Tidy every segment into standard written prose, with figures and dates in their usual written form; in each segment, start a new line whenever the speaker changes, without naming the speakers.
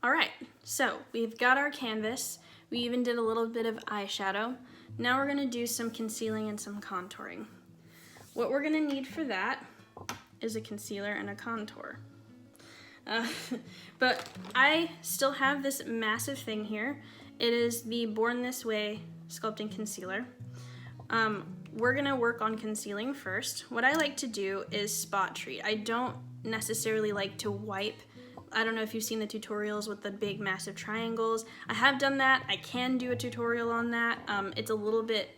All right, so we've got our canvas. We even did a little bit of eyeshadow. Now we're gonna do some concealing and some contouring. What we're gonna need for that is a concealer and a contour. But I still have this massive thing here. It is the Born This Way Sculpting Concealer. We're gonna work on concealing first. What I like to do is spot treat. I don't necessarily like to wipe. I don't know if you've seen the tutorials with the big massive triangles. I have done that. I can do a tutorial on that. It's a little bit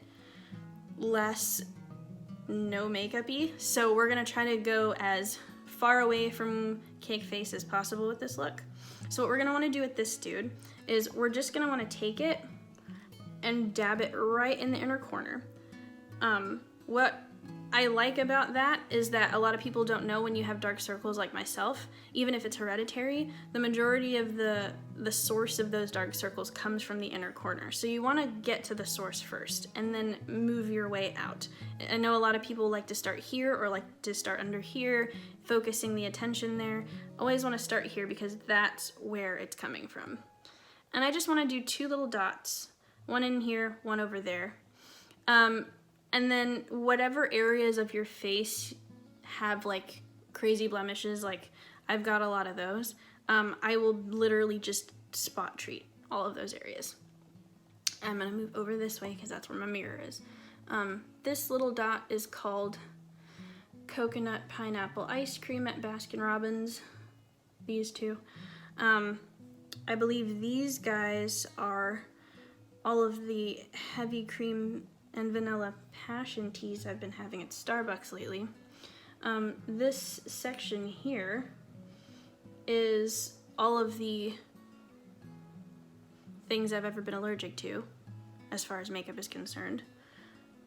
less no makeup-y, so we're gonna try to go as far away from cake face as possible with this look. So what we're gonna wanna do with this dude is we're just gonna wanna take it and dab it right in the inner corner. What I like about that is that a lot of people don't know when you have dark circles like myself, even if it's hereditary, the majority of the source of those dark circles comes from the inner corner. So you want to get to the source first and then move your way out. I know a lot of people like to start here or like to start under here, focusing the attention there. Always want to start here because that's where it's coming from. And I just want to do 2 little dots, one in here, one over there. And then whatever areas of your face have like crazy blemishes, like I've got a lot of those, I will literally just spot treat all of those areas. I'm gonna move over this way because that's where my mirror is. This little dot is called Coconut Pineapple Ice Cream at Baskin Robbins, these two. I believe these guys are all of the heavy cream and vanilla passion teas I've been having at Starbucks lately. This section here is all of the things I've ever been allergic to as far as makeup is concerned.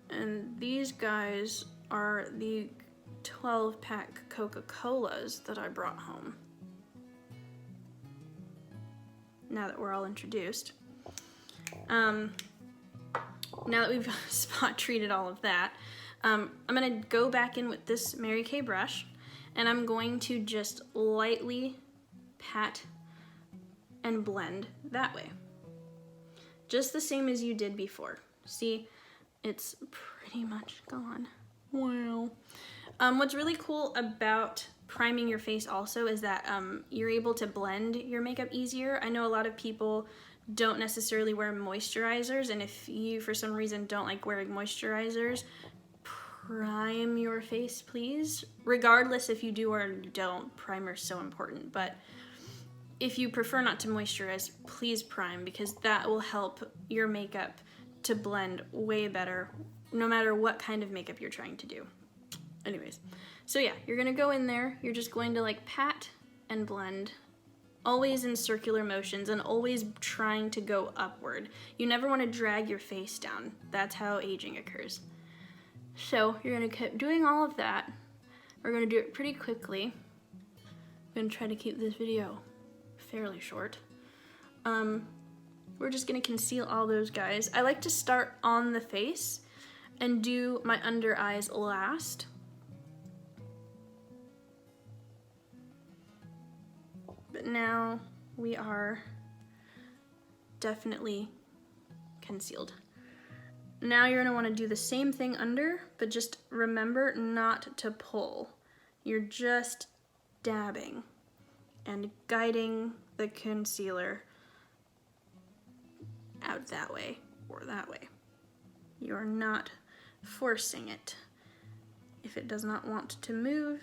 And these guys are the 12-pack Coca-Colas that I brought home. Now that we're all introduced. Now that we've spot treated all of that, I'm gonna go back in with this Mary Kay brush and I'm going to just lightly pat and blend that way. Just the same as you did before. See, it's pretty much gone. Wow. What's really cool about priming your face also is that you're able to blend your makeup easier. I know a lot of people don't necessarily wear moisturizers, and if you for some reason don't like wearing moisturizers, prime your face please. Regardless if you do or you don't, primer's so important, but if you prefer not to moisturize, please prime because that will help your makeup to blend way better no matter what kind of makeup you're trying to do. Anyways, so yeah, you're gonna go in there, you're just going to like pat and blend, always in circular motions and always trying to go upward. You never want to drag your face down. That's how aging occurs. So you're gonna keep doing all of that. We're gonna do it pretty quickly. I'm gonna try to keep this video fairly short. We're just gonna conceal all those guys. I like to start on the face and do my under eyes last. But now we are definitely concealed. Now you're gonna wanna do the same thing under, but just remember not to pull. You're just dabbing and guiding the concealer out that way or that way. You're not forcing it. If it does not want to move,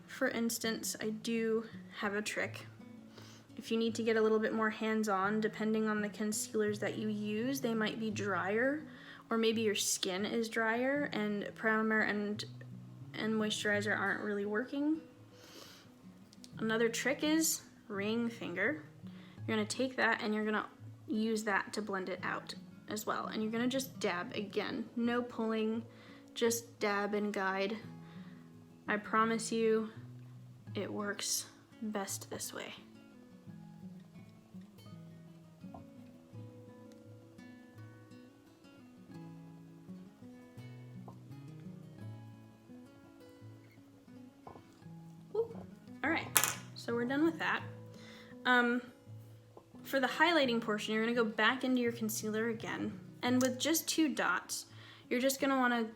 for instance, I do have a trick. If you need to get a little bit more hands-on, depending on the concealers that you use, they might be drier, or maybe your skin is drier and primer and moisturizer aren't really working. Another trick is ring finger. You're gonna take that and you're gonna use that to blend it out as well. And you're gonna just dab again. No pulling, just dab and guide. I promise you, it works best this way. Ooh. All right, so we're done with that. for the highlighting portion, you're gonna go back into your concealer again, and with just 2 dots, you're just gonna wanna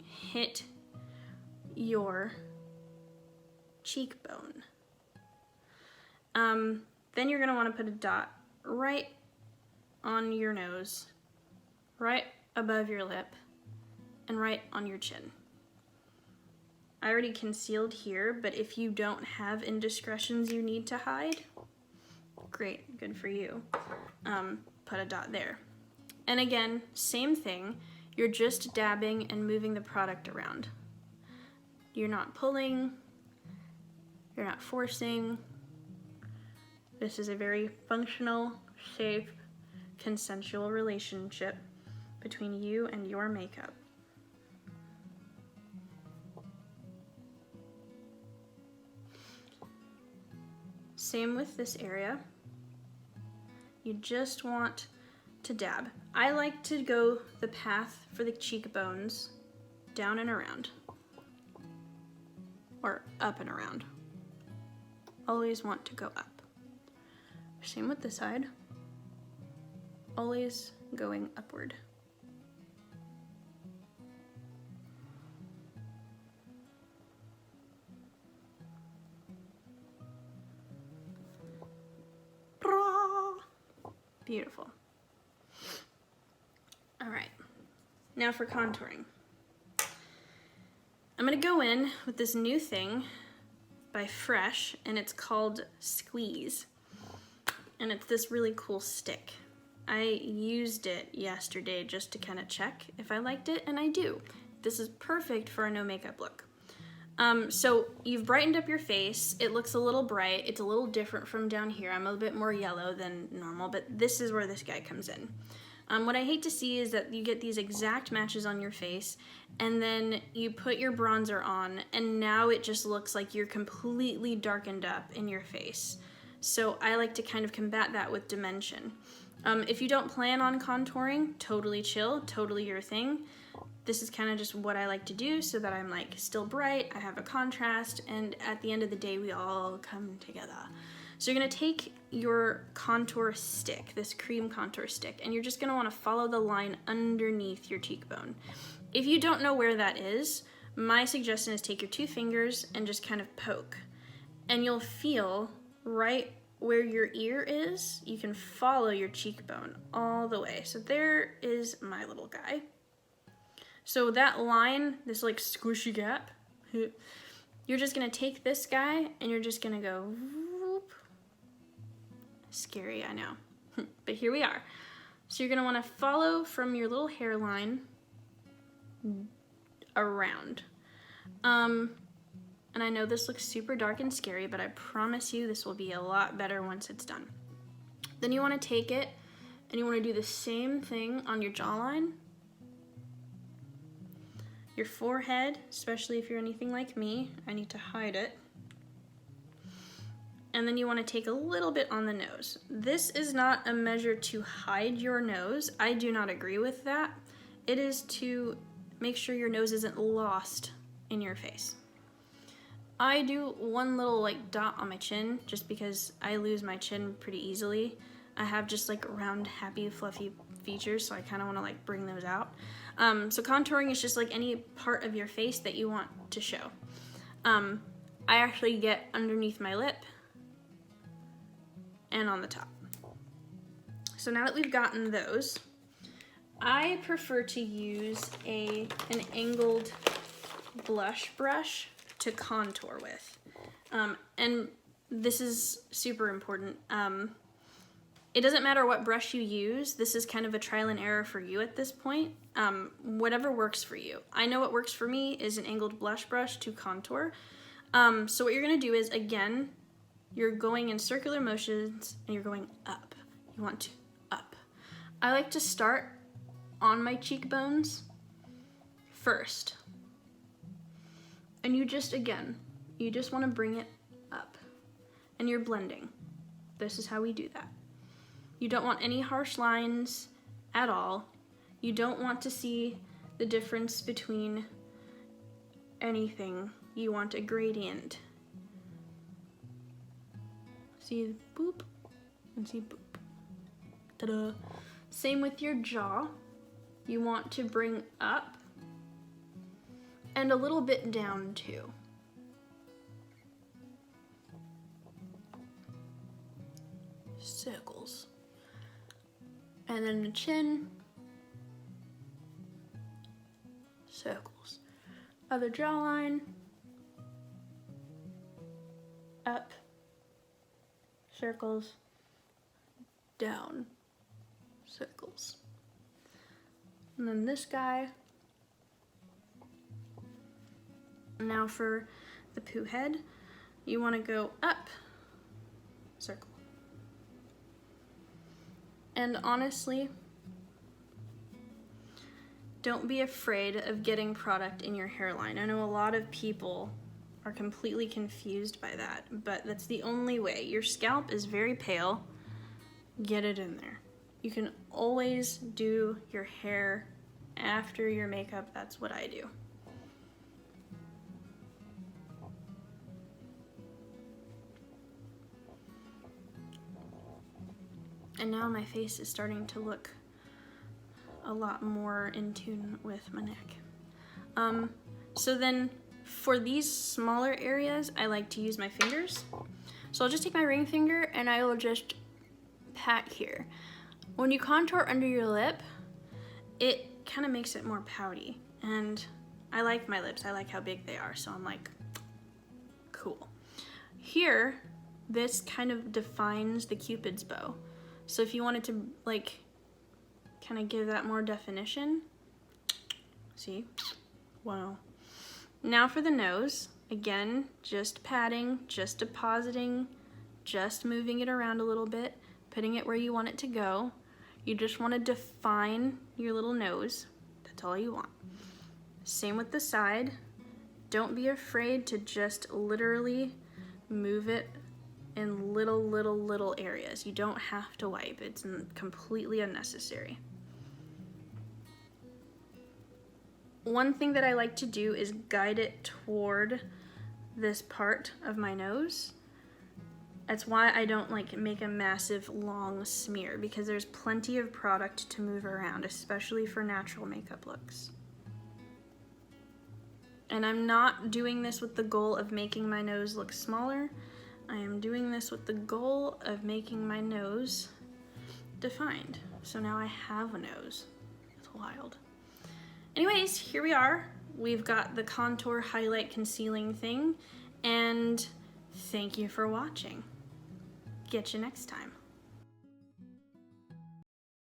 hit your cheekbone. Then you're gonna wanna put a dot right on your nose, right above your lip, and right on your chin. I already concealed here, but if you don't have indiscretions you need to hide, great, good for you. Put a dot there. And again, same thing, you're just dabbing and moving the product around. You're not pulling, you're not forcing. This is a very functional, safe, consensual relationship between you and your makeup. Same with this area. You just want to dab. I like to go the path for the cheekbones, down and around, or up and around. Always want to go up. Same with this side. Always going upward. Beautiful. All right, now for contouring. I'm gonna go in with this new thing by Fresh, and it's called Squeeze. And it's this really cool stick. I used it yesterday just to kind of check if I liked it, and I do. This is perfect for a no makeup look. So you've brightened up your face. It looks a little bright. It's a little different from down here. I'm a bit more yellow than normal, but this is where this guy comes in. What I hate to see is that you get these exact matches on your face, and then you put your bronzer on, and now it just looks like you're completely darkened up in your face. So I like to kind of combat that with dimension. If you don't plan on contouring, totally chill, totally your thing. This is kind of just what I like to do so that I'm like still bright, I have a contrast, and at the end of the day, we all come together. So you're gonna take your contour stick, this cream contour stick, and you're just gonna wanna follow the line underneath your cheekbone. If you don't know where that is, my suggestion is take your 2 fingers and just kind of poke. And you'll feel right where your ear is, you can follow your cheekbone all the way. So there is my little guy. So that line, this like squishy gap, you're just gonna take this guy and you're just gonna go whoop. Scary, I know, but here we are. So you're gonna wanna follow from your little hairline around. And I know this looks super dark and scary, but I promise you this will be a lot better once it's done. Then you wanna take it and you wanna do the same thing on your jawline, your forehead, especially if you're anything like me. I need to hide it. And then you want to take a little bit on the nose. This is not a measure to hide your nose. I do not agree with that. It is to make sure your nose isn't lost in your face. I do one little like dot on my chin just because I lose my chin pretty easily. I have just like round, happy, fluffy features, so I kind of want to like bring those out. So contouring is just like any part of your face that you want to show. I actually get underneath my lip and on the top. So now that we've gotten those, I prefer to use an angled blush brush to contour with. And this is super important. It doesn't matter what brush you use. This is kind of a trial and error for you at this point. Whatever works for you. I know what works for me is an angled blush brush to contour. So what you're gonna do is, again, you're going in circular motions and you're going up. You want to up. I like to start on my cheekbones first. And you just, again, you just wanna bring it up. And you're blending. This is how we do that. You don't want any harsh lines at all. You don't want to see the difference between anything. You want a gradient. See boop and see boop. Ta-da. Same with your jaw. You want to bring up and a little bit down too. Circles. And then the chin. Circles. Other jawline. Up. Circles. Down. Circles. And then this guy. Now for the poo head, you want to go up, circle. And honestly, don't be afraid of getting product in your hairline. I know a lot of people are completely confused by that, but that's the only way. Your scalp is very pale. Get it in there. You can always do your hair after your makeup. That's what I do. And now my face is starting to look a lot more in tune with my neck. So then for these smaller areas, I like to use my fingers. So I'll just take my ring finger and I will just pat here. When you contour under your lip, it kind of makes it more pouty. And I like my lips, I like how big they are, so I'm like, cool. Here, this kind of defines the Cupid's bow. So if you wanted to like kind of give that more definition, see? Wow. Now for the nose, again, just patting, just depositing, just moving it around a little bit, putting it where you want it to go. You just want to define your little nose. That's all you want. Same with the side. Don't be afraid to just literally move it in little areas. You don't have to wipe. It's completely unnecessary. One thing that I like to do is guide it toward this part of my nose. That's why I don't like make a massive long smear, because there's plenty of product to move around, especially for natural makeup looks. And I'm not doing this with the goal of making my nose look smaller. I am doing this with the goal of making my nose defined. So now I have a nose. It's wild. Anyways, here we are. We've got the contour, highlight, concealing thing, and thank you for watching. Get you next time.